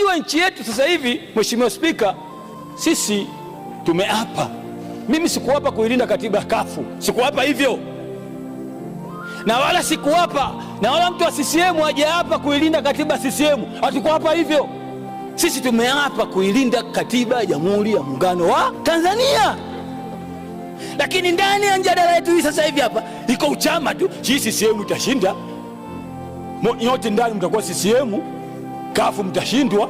unajua nchi yetu sasa hivi, Mheshimiwa Spika, sisi tumeapa. Mimi sikuapa kuilinda katiba ya kafu, sikuapa hivyo, na wala sikuapa, na wala mtu wa CCM hajaapa kuilinda katiba ya CCM, hatukuapa hivyo. Sisi tumeapa kuilinda katiba ya Jamhuri ya Muungano wa Tanzania. Lakini ndani ya mjadala yetu hii sasa hivi hapa iko uchama tu. CCM itashinda, nyote ndani mtakuwa CCM, kafu mtashindwa.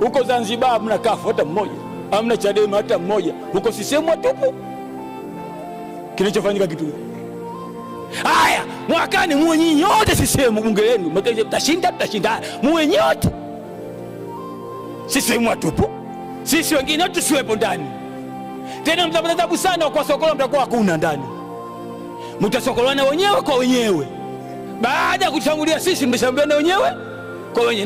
Huko Zanzibar hamna kafu hata mmoja, hamna Chadema hata mmoja, huko CCM watupu. Kinachofanyika kitu haya, mwakani muwe nyinyi wote CCM bunge lenu, mtashinda, tutashinda, muwe nyote CCM watupu, sisi wengine tusiwepo ndani. Tena mtapata tabu sana, kwa sokolo mtakuwa hakuna ndani, mtasokolana wenyewe kwa wenyewe. Baada ya kutangulia sisi, mtashambuliana wenyewe kwa wenyewe.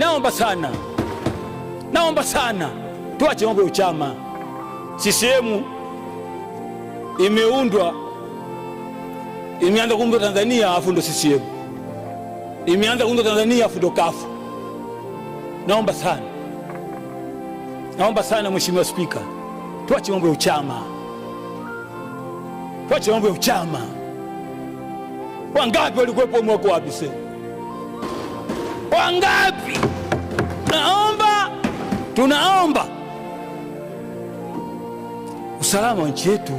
Naomba sana tuache mambo ya uchama. CCM imeundwa, imeanza kuundwa Tanzania afu ndo CCM, imeanza kuundwa Tanzania afu ndo kafu. Naomba sana Mheshimiwa Spika, tuache mambo ya uchama. Wangapi walikuwepo mwako wapi sasa? Wangapi? Tunaomba usalama wa nchi yetu,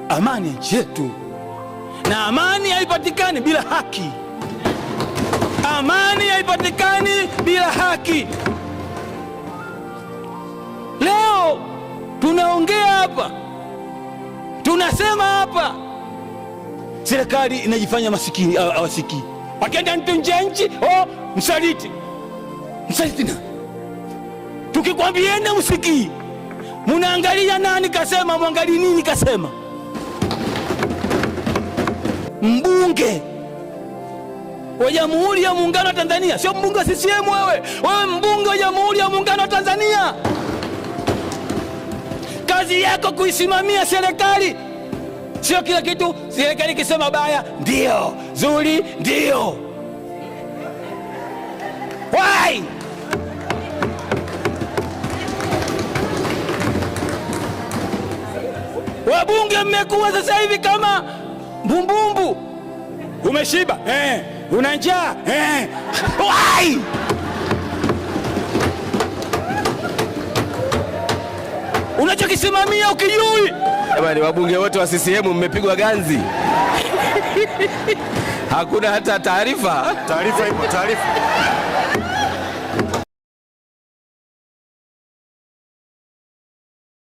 amani ya nchi yetu, na amani haipatikani bila haki. Amani haipatikani bila haki. Leo tunaongea hapa, tunasema hapa, serikali inajifanya masikini, hawasiki. Wakienda nje ya nchi, msaliti na tukikwambieni msikii, munaangalia nani kasema, muangalie nini kasema. Mbunge wa Jamhuri ya Muungano wa Tanzania, sio mbunge wa CCM. Wewe mbunge wa Jamhuri ya Muungano wa Tanzania, kazi yako kuisimamia serikali, sio kila kitu serikali kisema baya ndio, zuri ndio. Why? Wabunge mmekuwa sasa hivi kama mbumbumbu. Umeshiba? Una njaa? Why? Unachokisimamia ukijui. Jamani, wabunge wote wa CCM mmepigwa ganzi. Hakuna hata taarifa. Taarifa ipo, taarifa.